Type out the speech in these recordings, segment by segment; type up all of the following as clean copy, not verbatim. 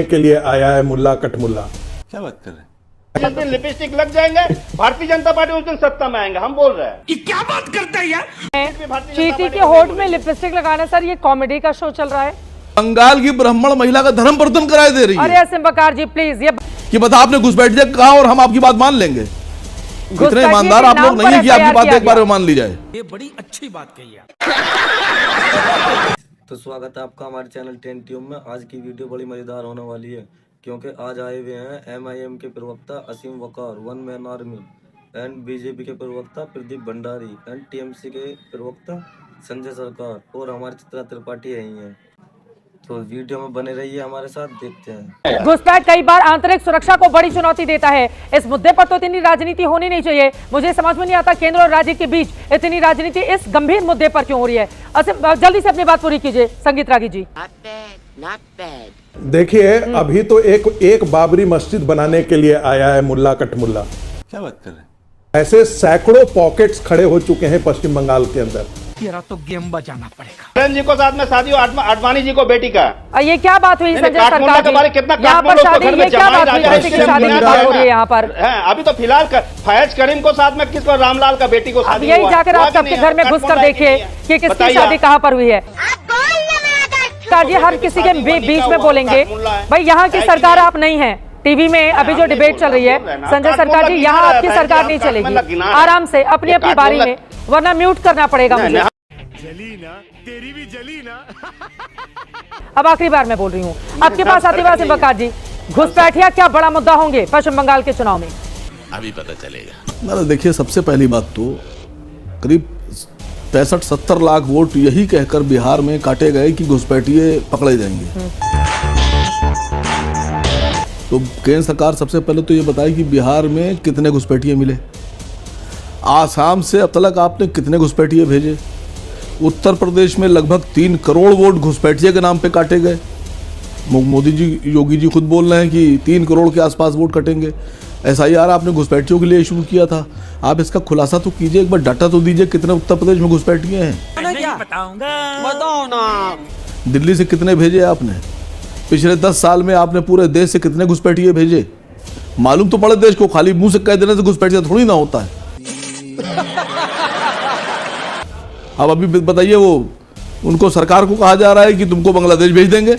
के लिए आया है मुल्ला कटमुल्ला। क्या बात कर रहे हैं? जिस दिन लिपस्टिक लग जाएंगे भारतीय जनता पार्टी उस दिन सत्ता में आएंगे, हम बोल रहे हैं। ये क्या बात करता है यार? चीटी के होठ में लिपस्टिक लगाना, सर ये कॉमेडी का शो चल रहा है। बंगाल की ब्राह्मण महिला का धर्म प्रदर्शन कराए दे रही है। अरे असीम बकार जी प्लीज, ये कि बता आपने घुसपैठिया कहा और हम आपकी बात मान लेंगे। इतने ईमानदार आप लोग नहीं है कि आपकी बात एक बार में मान ली जाए। ये बड़ी अच्छी बात कही है। तो स्वागत है आपका हमारे चैनल 10 ट्यूब में। आज की वीडियो बड़ी मजेदार होने वाली है क्योंकि आज आए हुए हैं MIM के प्रवक्ता Asim Waqar, one man army, and BJP के प्रवक्ता प्रदीप भंडारी, एंड TMC के प्रवक्ता संजय सरकार और हमारे चित्रा त्रिपाठी यही हैं। तो वीडियो में बने रहिए हमारे साथ, देखते हैं। घुसपैठ कई बार आंतरिक सुरक्षा को बड़ी चुनौती देता है। इस मुद्दे पर तो इतनी राजनीति होनी नहीं चाहिए। मुझे समझ में नहीं आता केंद्र और राज्य के बीच इतनी राजनीति इस गंभीर मुद्दे पर क्यों हो रही है। जल्दी से अपनी बात पूरी कीजिए संगीत रागी जी। देखिए अभी तो एक बाबरी मस्जिद बनाने के लिए आया है मुल्ला कटमुल्ला। क्या बात कर रहे हैं? ऐसे सैकड़ों पॉकेट्स खड़े हो चुके हैं पश्चिम बंगाल के अंदर। तेरा तो गेम बजाना पड़ेगा। किरण जी को साथ में शादी आडवाणी जी को बेटी का। ये क्या बात हुई संजय सरकार जी? कितना यहाँ पर शादी, ये क्या बात हुई? किसी की शादी की बात हो रही है यहाँ पर। अभी तो फिलहाल फैज करीम को साथ में किसको, रामलाल का बेटी को शादी। यही जाकर आप सबके घर में घुस कर देखिए कि किसकी शादी कहाँ पर हुई है। जी हर किसी के बीच में बोलेंगे भाई, यहाँ की सरकार आप नहीं है। टीवी में अभी जो डिबेट चल रही है संजय सरकार जी, यहाँ आपकी सरकार नहीं चलेगी। आराम से अपनी अपनी बारी में, वरना म्यूट करना पड़ेगा मुझे। जली ना, तेरी भी जली ना। अब आखिरी बार मैं बोल रही हूँ आपके पास आदिवासी बकार जी, घुसपैठिया क्या बड़ा मुद्दा होंगे पश्चिम बंगाल के चुनाव में? अभी पता चलेगा। देखिए सबसे पहली बात तो करीब 65-70 लाख वोट यही कहकर बिहार में काटे गए कि घुसपैठिए पकड़े जाएंगे। तो केंद्र सरकार सबसे पहले तो ये बताए कि बिहार में कितने घुसपैठिए मिले, आसाम से अब तक आपने कितने घुसपैठिए भेजे, उत्तर प्रदेश में लगभग 3 करोड़ वोट घुसपैठिए के नाम पे काटे गए। मोदी जी, योगी जी खुद बोल रहे हैं कि 3 करोड़ के आसपास वोट कटेंगे। SIR आपने घुसपैठियों के लिए शुरू किया था, आप इसका खुलासा तो कीजिए, एक बार डाटा तो दीजिए कितने उत्तर प्रदेश में घुसपैठिए हैं। नहीं बताऊंगा, बताओ ना। दिल्ली से कितने भेजे आपने? पिछले 10 साल में आपने पूरे देश से कितने घुसपैठिए भेजे? मालूम तो पड़े देश को, खाली मुंह से कह देने से घुसपैठिया थोड़ी ना होता है। अब अभी बताइए, वो उनको सरकार को कहा जा रहा है कि तुमको बांग्लादेश भेज देंगे।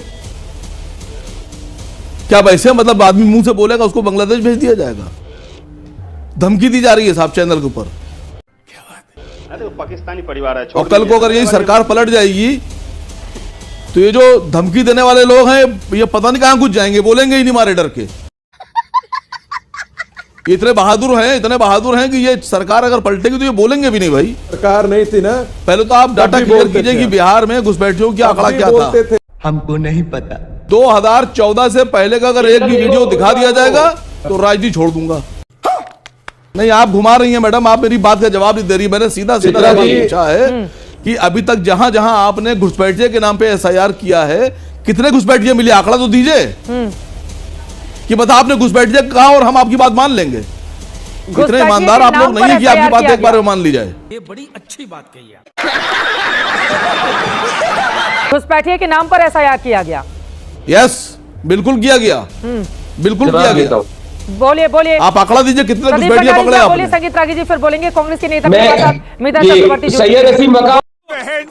क्या वैसे मतलब आदमी मुंह से बोलेगा उसको बांग्लादेश भेज दिया जाएगा? धमकी दी जा रही है साहब चैनल के ऊपर। क्या बात है? अरे वो पाकिस्तानी परिवार है। और कल को अगर यही सरकार पलट जाएगी तो ये जो धमकी देने वाले लोग हैं ये पता नहीं कहां घुस जाएंगे, बोलेंगे ही नहीं मारे डर के। इतने बहादुर हैं कि ये सरकार अगर पलटेगी तो ये बोलेंगे भी नहीं। भाई सरकार नहीं थी ना, पहले तो आप डाटा क्लियर कीजिए कि बिहार में घुसपैठियों की आंकड़ा क्या था। हमको नहीं पता। 2014 से पहले का अगर एक भी वीडियो दिखा दिया जाएगा तो राजनीति छोड़ दूंगा। नहीं, आप घुमा रही हैं मैडम, आप मेरी बात का जवाब नहीं दे रही। मैंने सीधा पूछा है कि अभी तक जहां जहां आपने घुसपैठिए के नाम पे SIR किया है कितने घुसपैठिए मिले, आंकड़ा तो दीजिए कि बता आपने घुसपैठिए कहा और हम आपकी बात मान लेंगे। इतने ईमानदार आप लोग नहीं है कि आपकी बात एक बार में मान ली जाए। ये बड़ी अच्छी बात कही है। घुसपैठिए के नाम पर SIR किया गया। यस, बिल्कुल किया गया, बिल्कुल किया गया। बोलिए आप आंकड़ा दीजिए कितने घुसपैठिए पकड़े आपने। बोलिए संगीत रागी जी, फिर बोलेंगे कांग्रेस के नेता सैयद असीम वकार। बहन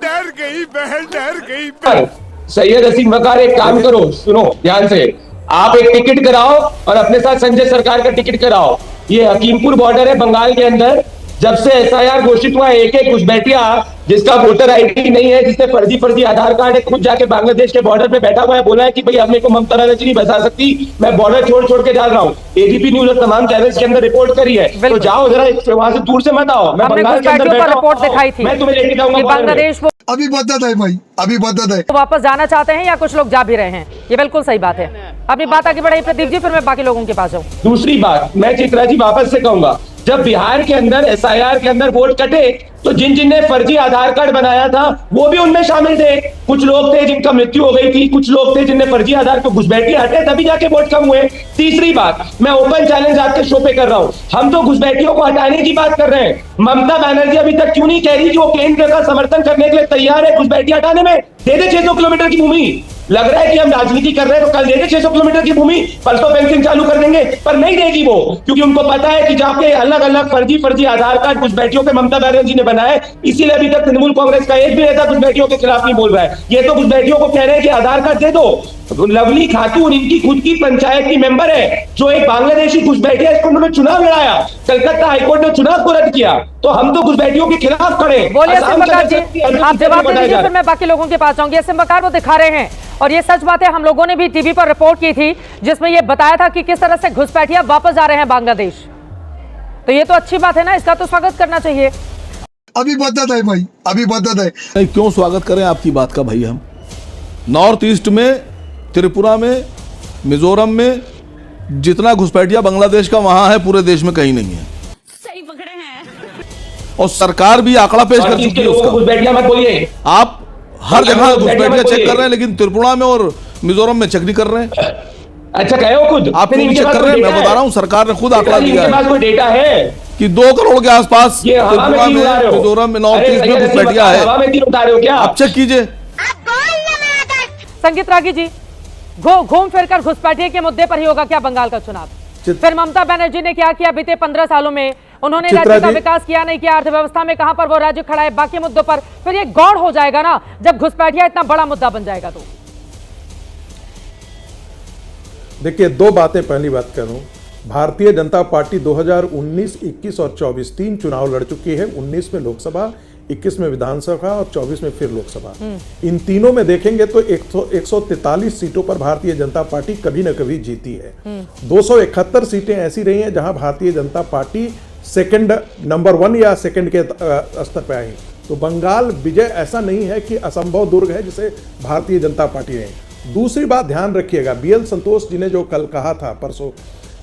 डर गई। सैयद असीम वकार, एक काम करो, सुनो ध्यान से। आप एक टिकट कराओ और अपने साथ संजय सरकार का टिकट कराओ। ये हकीमपुर बॉर्डर है बंगाल के अंदर। जब से SIR घोषित हुआ, एक घुसपैठिया जिसका वोटर ID नहीं है, जिसने फर्जी आधार कार्ड है, खुद जाके बांग्लादेश के बॉर्डर पे बैठा हुआ है, बोला है कि भाई अब मेरे को ममता बनर्जी नहीं बचा सकती, मैं बॉर्डर छोड़ के जा रहा हूँ। AGP न्यूज और तमाम चैनल्स के अंदर रिपोर्ट करी है। तो जाओ जरा वहां से दूर से मत आओ। मैं बंगाल के अंदर बैठा रिपोर्ट दिखाई थी, मैं तुम्हें लेके जाऊंगा बांग्लादेश। अभी बदत है भाई, अभी बदत है। वापस जाना चाहते हैं या कुछ लोग जा भी रहे हैं, ये बिल्कुल सही बात है। अपनी बात आगे बढ़ाइए प्रदीप जी, फिर मैं बाकी लोगों के पास जाऊँ। दूसरी बात मैं चित्रा जी वापस से कहूंगा, जब बिहार के अंदर SIR के अंदर वोट कटे तो जिन ने फर्जी आधार कार्ड बनाया था वो भी उनमें शामिल थे। कुछ लोग थे जिनका मृत्यु हो गई थी, कुछ लोग थे जिनने फर्जी आधार पे घुसपैठिए हटे, तभी जाके वोट कम हुए। तीसरी बात, मैं ओपन चैलेंज आपके शो पे कर रहा हूं, हम तो घुसपैठियों को हटाने की बात कर रहे हैं। ममता बनर्जी अभी तक क्यों नहीं कह रही कि वो केंद्र का समर्थन करने के लिए तैयार है घुसपैठिए हटाने में? दे दे 600 किलोमीटर की भूमि, लग रहा है कि हम राजनीति कर रहे हैं तो कल दे दे 600 किलोमीटर की भूमि, परसों फेंसिंग चालू कर देंगे, पर नहीं देगी वो, क्योंकि उनको पता है कि जहाँ पे अलग अलग फर्जी आधार कार्ड घुसपैठियों पे ममता बनर्जी ने बनाए, इसीलिए अभी तक तृणमूल कांग्रेस का एक भी नेता घुसपैठियों के खिलाफ नहीं बोल रहा है। ये तो घुसपैठियों को कह रहे हैं कि आधार कार्ड दे दो। लवली खातून इनकी खुद की पंचायत की मेंबर है, जो एक बांग्लादेशी घुसपैठी है, इसको उन्होंने चुनाव लड़ाया, कलकत्ता हाईकोर्ट ने चुनाव को रद्द किया, तो हम तो घुसपैठियों के खिलाफ खड़े। बोलिए असीम बकार जी, आप जवाब दे दीजिए, फिर मैं बाकी लोगों के पास जाऊंगी। असीम बकार वो दिखा रहे हैं, और ये सच बात है, हम लोगों ने भी टीवी पर रिपोर्ट की थी जिसमें ये बताया था कि किस तरह से घुसपैठिया वापस जा रहे हैं बांग्लादेश। तो ये तो अच्छी बात है ना, इसका तो स्वागत करना चाहिए। अभी बदत है भाई, अभी बदत है। नहीं, क्यों स्वागत करें आपकी बात का भाई। हम नॉर्थ ईस्ट में, त्रिपुरा में, मिजोरम में जितना घुसपैठिया बांग्लादेश का वहां है पूरे देश में कहीं नहीं है। सही पकड़े हैं। और सरकार भी आंकड़ा पेश कर चुकी है उसका। घुसपैठिया मत बोलिए, आप हर जगह घुसपैठिया चेक कर रहे हैं, लेकिन त्रिपुरा में और मिजोरम में चेक नहीं कर रहे हैं। अच्छा कहे हो खुद, आप नहीं चेक कर रहे हैं, मैं बता रहा हूँ, सरकार ने खुद आंकड़ा दिया है कोई डेटा है कि 2 करोड़ के आसपास त्रिपुरा में, मिजोरम में, नॉर्थ ईस्ट में घुसपैठिया है। आप चेक कीजिए। संगीत रागी जी, घूम फिरकर घुसपैठिए के मुद्दे पर ही होगा क्या बंगाल का चुनाव? फिर ममता बनर्जी ने क्या किया बीते 15 सालों में? उन्होंने राज्य का विकास किया नहीं किया, अर्थव्यवस्था में कहां पर वो राज्य खड़ा है, बाकी मुद्दों पर फिर ये गौड़ हो जाएगा ना जब घुसपैठिया इतना बड़ा मुद्दा बन जाएगा। तो देखिए, 2 बातें। पहली बात करूं, भारतीय जनता पार्टी 2019, 21 और 24 3 चुनाव लड़ चुकी है। 19 में लोकसभा, 21 में विधानसभा और 24 में फिर लोकसभा। इन तीनों में देखेंगे तो 143 सीटों पर भारतीय जनता पार्टी कभी न कभी जीती है। 271 सीटें ऐसी रही हैं जहां Bharatiya Janata party second, number 1 या सेकंड के स्तर पर आई। तो बंगाल विजय ऐसा नहीं है कि असंभव दुर्ग है जिसे भारतीय जनता पार्टी ने। दूसरी बात ध्यान रखिएगा, BL संतोष जी ने जो कल कहा था परसों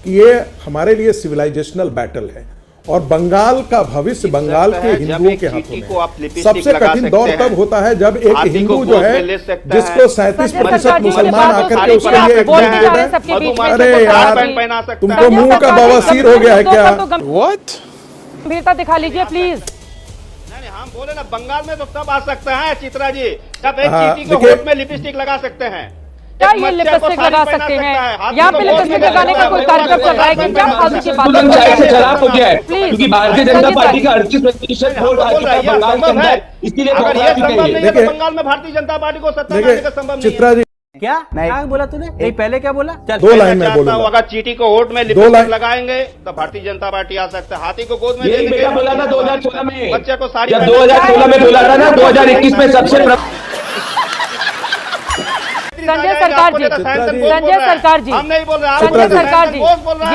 कि ये हमारे लिए सिविलाइजेशनल बैटल है और बंगाल का भविष्य बंगाल के हिंदुओं के हाथों में है। सबसे कठिन दौर तब होता है जब एक हिंदू जो है जिसको 37% मुसलमान आकर के उसके लिए एक वोट दे रहे हैं। अरे यार, तुमको मुंह का बवासीर हो गया है क्या? What? गंभीरता दिखा लीजिए प्लीज। हम बोले ना, बंगाल में तो सब आ सकते हैं चित्रा जी, सब एक हाँ, चीटी को होठ में लिपस्टिक लगा सकते हैं। क्या ये लिपस्टिक लगा सकते हैं? यहाँ पे लिपस्टिक लगाने का कोई कार्यक्रम चल रहा है कि क्या? फालतू की बात से खराब हो गया है, प्लीज। क्योंकि भारतीय जनता पार्टी का 38% वोट आ चुका है बंगाल के अंदर, इसलिए अगर ये संभव नहीं है तो बंगाल में भारतीय जनता पार्टी को सत्ता में आने का संभव नहीं है। चित्रा जी, क्या बोला तूने? नहीं, पहले क्या बोला? चल 2 लाइन में बोलूंगा। अगर चीटी को वोट में लिपस्टिक लगाएंगे तो भारतीय जनता पार्टी आ सकता है। हाथी को गोद में यही बेटा बोला था 2016 में, बच्चे को साड़ी, जब 2016 में बोला था ना, 2021 में सबसे संजय सरकार जी, संजय सरकार जी, हम नहीं बोल रहे, संजय सरकार जी,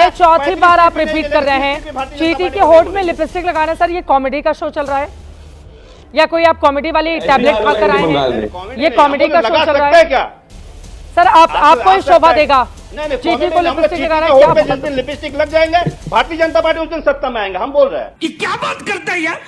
ये चौथी बार आप रिपीट कर रहे हैं चीटी के होठ में लिपस्टिक लगाना। सर, ये कॉमेडी का शो चल रहा है या कोई आप कॉमेडी वाली टैबलेट खाकर आए हैं? ये कॉमेडी का शो चल रहा है क्या? सर, आपको ही शोभा देगा चीटी को लिपस्टिक लगाना? क्या जिस दिन लिपस्टिक लग जाएंगे भारतीय जनता पार्टी उस दिन सत्ता में आएंगे, हम बोल रहे हैं। ये क्या बात करता है यार?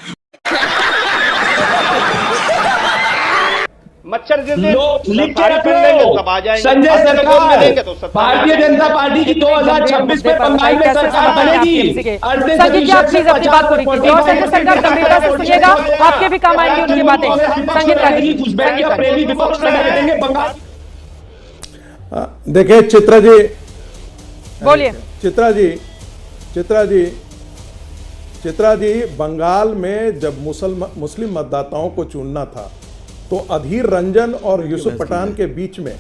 मच्छर जिस दिन लिख के साड़ी रख पहन लेंगे तब आ लो, जाएंगे। संजय हाथी को गोद में लेंगे सरकार, तो सत्ता में भारतीय आएंगे। जनता पार्टी की 2026 में बंगाल में सरकार बनेगी। संजय जी, आप प्लीज अपनी बात पूरी कीजिए और संजय सरकार गंभीरता से सुनिएगा, आपके भी काम आएंगी उनकी बातें। संगीत रागी, देखिए चित्रा जी, बोलिए। चित्रा जी, बंगाल में जब मुस्लिम मतदाताओं को चुनना था तो अधीर रंजन और यूसुफ पठान के बीच में,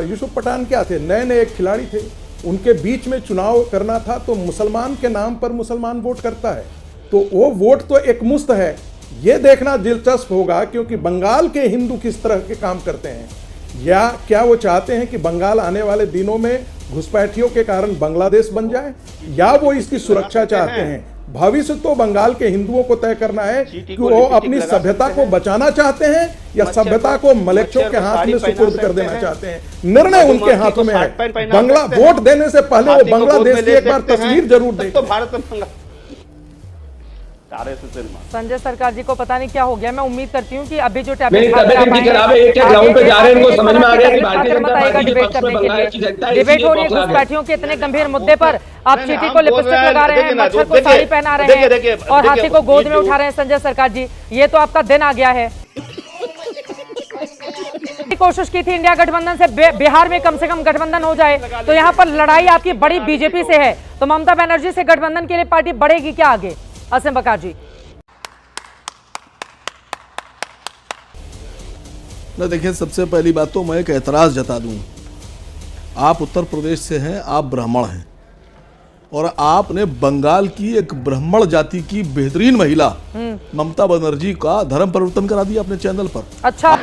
यूसुफ पठान क्या थे, नए खिलाड़ी थे, उनके बीच में चुनाव करना था। तो मुसलमान के नाम पर मुसलमान वोट करता है, तो वो वोट तो एक मुश्त है। ये देखना दिलचस्प होगा क्योंकि बंगाल के हिंदू किस तरह के काम करते हैं, या क्या वो चाहते हैं कि बंगाल आने वाले दिनों में घुसपैठियों के कारण बांग्लादेश बन जाए, या वो इसकी सुरक्षा चाहते हैं। भविष्य तो बंगाल के हिंदुओं को तय करना है कि वो अपनी सभ्यता को बचाना चाहते हैं या सभ्यता को मलेच्छों के हाथ में सुपुर्द कर देना चाहते हैं। निर्णय उनके हाथों में है। बंगला वोट देने से पहले वो बांग्लादेश की एक बार तस्वीर जरूर देखें। संजय सरकार जी को पता नहीं क्या हो गया। मैं उम्मीद करती हूँ कि अभी जो मेरी तबीयत इतनी खराब है, एक ग्राउंड पे जा रहे हैं, इनको समझ में आ गया कि भारतीय जनता पार्टी के पक्ष में बंगाल की जनता है, डिबेट हो रही है घुसपैठियों के इतने गंभीर मुद्दे पर। आप चीटी को लिपस्टिक लगा रहे हैं, मच्छर को साड़ी पहना रहे हैं और हाथी को गोद में उठा रहे हैं। संजय सरकार जी, ये तो आपका दिन आ गया है। कोशिश की थी इंडिया गठबंधन से बिहार में कम से कम गठबंधन हो जाए, तो यहाँ पर लड़ाई आपकी बड़ी बीजेपी से है, तो ममता बनर्जी से गठबंधन के लिए पार्टी बढ़ेगी क्या आगे? असीम बकार जी। न देखिए, सबसे पहली बात तो मैं एक एतराज जता दूं, आप उत्तर प्रदेश से हैं, आप ब्राह्मण हैं और आपने बंगाल की एक ब्राह्मण जाति की बेहतरीन महिला ममता बनर्जी का धर्म परिवर्तन करा दिया अपने चैनल पर। अच्छा,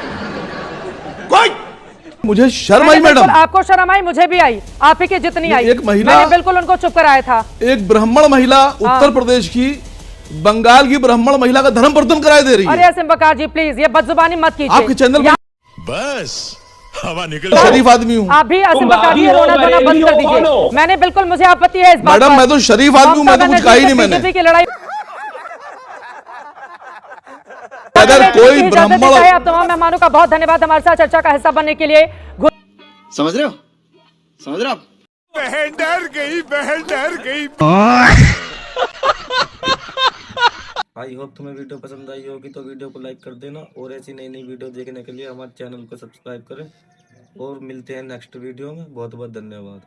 मुझे शर्म आई मैडम। आपको शर्म आई, मुझे भी आई, आप ही की जितनी आई। एक महिला, मैंने बिल्कुल उनको चुप कराया था। एक ब्राह्मण महिला उत्तर प्रदेश की बंगाल की ब्राह्मण महिला का धर्म परिवर्तन कराए दे रही है। अरे असीम बकार जी प्लीज ये बदजुबानी मत कीजिए। आपके चैनल पर बस हवा निकल शरीफ आदमी हूँ। आप भी असीम बकार जी रोना धोना बंद कर दीजिए। मैंने बिल्कुल, मुझे आपत्ति है इस बात मैडम, मैं तो शरीफ आदमी हूँ, मैं तो कुछ कहा ही नहीं मैंने। बीजेपी की लड़ाई अगर कोई ब्राह्मण, आप तमाम मेहमानों का बहुत धन्यवाद हमारे साथ चर्चा का हिस्सा बनने के लिए। समझ रहे हो, समझ रहे हो आप? बहन डर गई, बहन डर गई। आई होप तुम्हें वीडियो पसंद आई होगी तो वीडियो को लाइक कर देना और ऐसी नई नई वीडियो देखने के लिए हमारे चैनल को सब्सक्राइब करें और मिलते हैं नेक्स्ट वीडियो में। बहुत बहुत धन्यवाद।